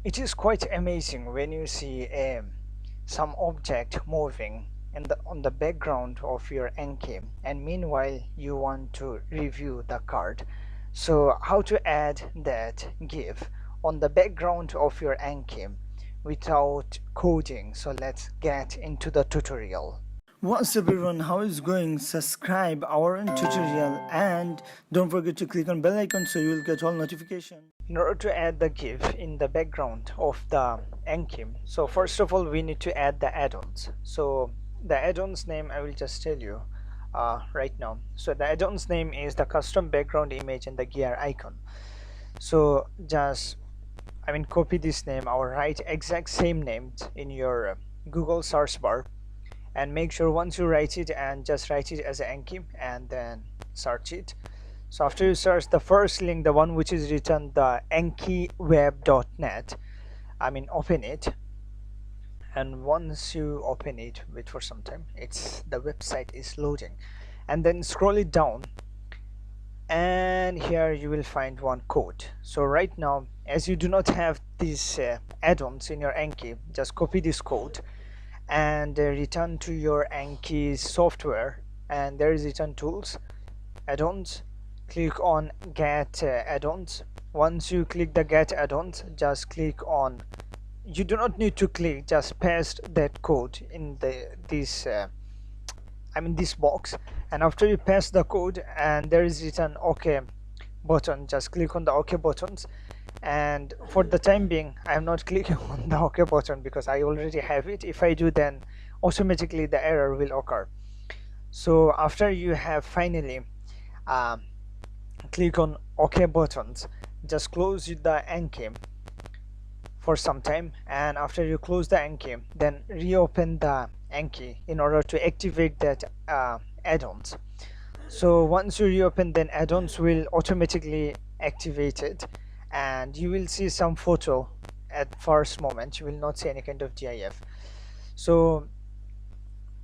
It is quite amazing when you see some object moving in on the background of your Anki, and meanwhile you want to review the card. So how to add that GIF on the background of your Anki without coding? So let's get into the tutorial. What's up everyone, how is going? Subscribe our own tutorial and don't forget to click on bell icon so you will get all notification. In order to add the GIF in the background of the Anki, so first of all we need to add the add-ons. So the add-ons name I will just tell you right now. So the add-ons name is the custom background image and the gear icon. So just copy this name or write exact same name in your Google search bar, and make sure once you write it and just write it as Anki and then search it. So after you search the first link, the one which is written the ankiweb.net, open it, and once you open it, wait for some time, the website is loading, and then scroll it down, and here you will find one code. So right now, as you do not have these add-ons in your Anki, just copy this code and return to your Anki software, and there is return tools, add-ons, click on get add-ons. Once you click the get add-ons, just click on, you do not need to click, just paste that code in this box, and after you paste the code and there is written OK button, just click on the OK buttons. And for the time being I am not clicking on the OK button because I already have it. If I do, then automatically the error will occur. So after you have finally click on OK buttons, just close the Anki for some time, and after you close the Anki, then reopen the Anki in order to activate that add-ons. So once you reopen, then add-ons will automatically activate it, and you will see some photo at first moment. You will not see any kind of GIF. So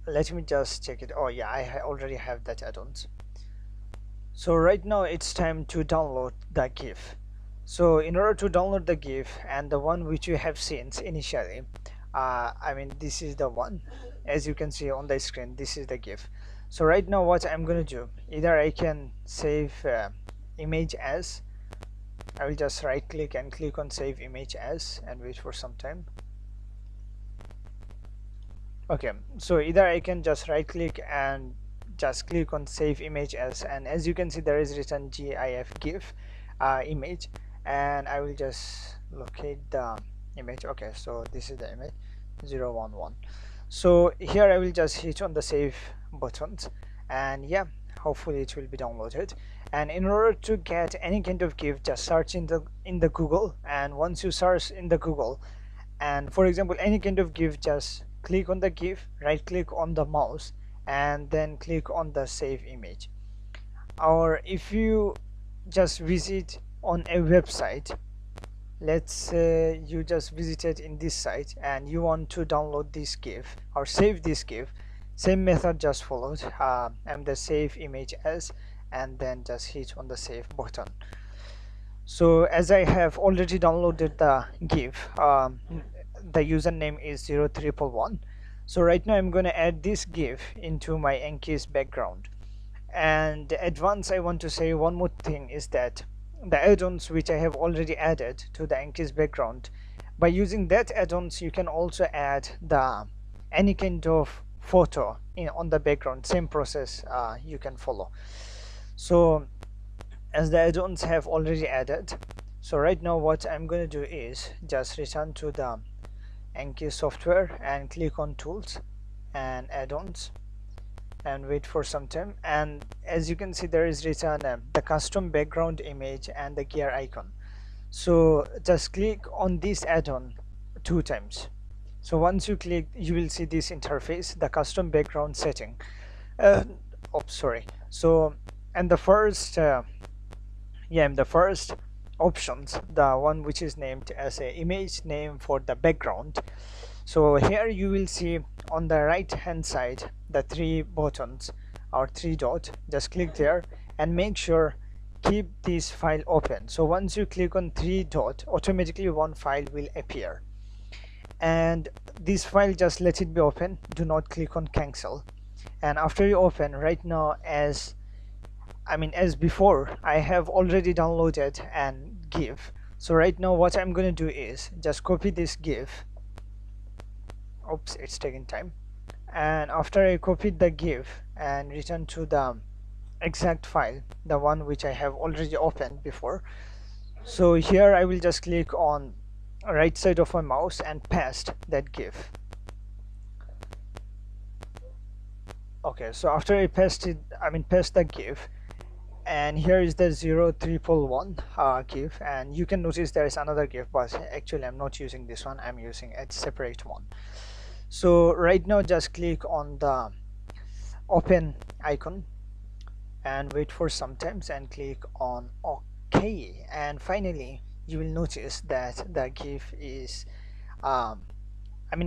let me just check it. Oh yeah, I already have that add-ons. So right now it's time to download the GIF. So in order to download the GIF and the one which you have seen initially, this is the one, as you can see on the screen, this is the GIF. So right now what I'm gonna do, either I can save image as, I will just right click and click on save image as and wait for some time. Okay, so either I can just right click and just click on save image as, and as you can see there is written GIF image, and I will just locate the image. Okay, so this is the image 011. So here I will just hit on the save buttons, and yeah, hopefully it will be downloaded. And in order to get any kind of GIF, just search in the Google, and once you search in the Google, and for example any kind of GIF, just click on the GIF, right click on the mouse, and then click on the save image. Or if you just visit on a website, let's say you just visited in this site and you want to download this GIF or save this GIF, same method just followed, and the save image as, and then just hit on the save button. So as I have already downloaded the GIF, the username is 0311. So right now I'm going to add this GIF into my Anki's background. And advance, I want to say one more thing, is that the add-ons which I have already added to the Anki's background, by using that add-ons you can also add any kind of photo on the background. Same process you can follow. So as the add-ons have already added, so right now what I'm going to do is just return to the Anki software and click on tools and add-ons and wait for some time, and as you can see there is written the custom background image and the gear icon. So just click on this add-on 2 times. So once you click, you will see this interface, the custom background setting. So and the first options, the one which is named as a image name for the background. So here you will see on the right hand side the 3 buttons or 3 dot. Just click there and make sure keep this file open. So once you click on three dot, automatically one file will appear, and this file, just let it be open, do not click on cancel. And after you open, right now, as before, I have already downloaded an GIF. So right now what I'm going to do is just copy this GIF. Oops, it's taking time. And after I copied the GIF and return to the exact file, the one which I have already opened before, so here I will just click on right side of my mouse and paste that GIF. Okay, so after I paste the GIF, and here is the 0311 GIF, and you can notice there is another GIF, but actually I'm not using this one, I'm using a separate one. So right now just click on the open icon and wait for some time and click on OK, and finally you will notice that the GIF is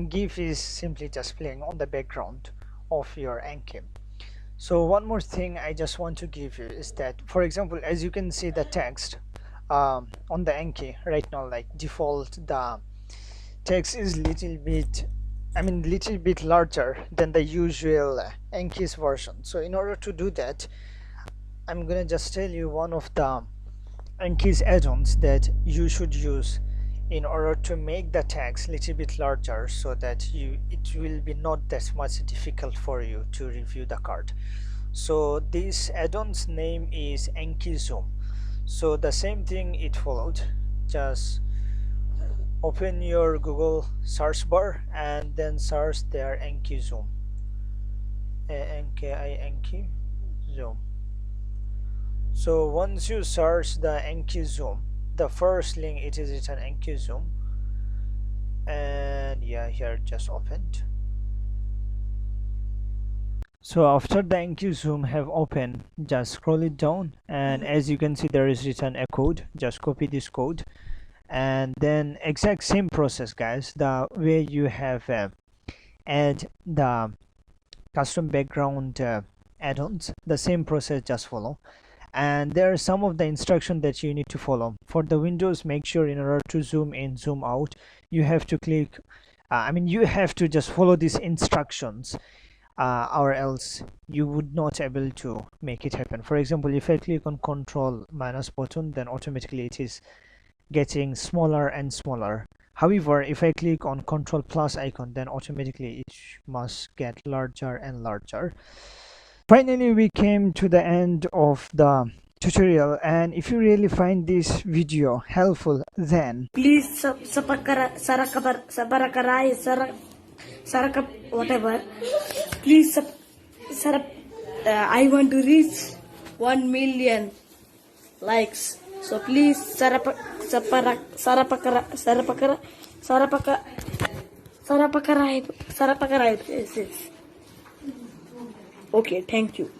GIF is simply just playing on the background of your Anki. So one more thing I just want to give you is that, for example, as you can see the text on the Anki right now, like default, the text is little bit larger than the usual Anki's version. So in order to do that, I'm gonna just tell you one of the Anki's add-ons that you should use in order to make the text little bit larger, so that it will be not that much difficult for you to review the card. So this add-on's name is Anki Zoom. So the same thing it followed, just open your Google search bar and then search there Anki Zoom, Anki Zoom. So once you search the Anki Zoom, the first link, it is written Anki Zoom, and yeah, here just opened. So after the Anki Zoom have opened, just scroll it down, and as you can see there is written a code. Just copy this code, and then exact same process, guys, the way you have add the custom background add-ons, the same process just follow. And there are some of the instructions that you need to follow. For the Windows, make sure in order to zoom in, zoom out, you have to click you have to just follow these instructions, or else you would not able to make it happen. For example, if I click on Control minus button, then automatically it is getting smaller and smaller. However, if I click on Control plus icon, then automatically it must get larger and larger. Finally, we came to the end of the tutorial, and if you really find this video helpful, then please whatever, please I want to reach 1 million likes, so please sarapakara. Okay, thank you.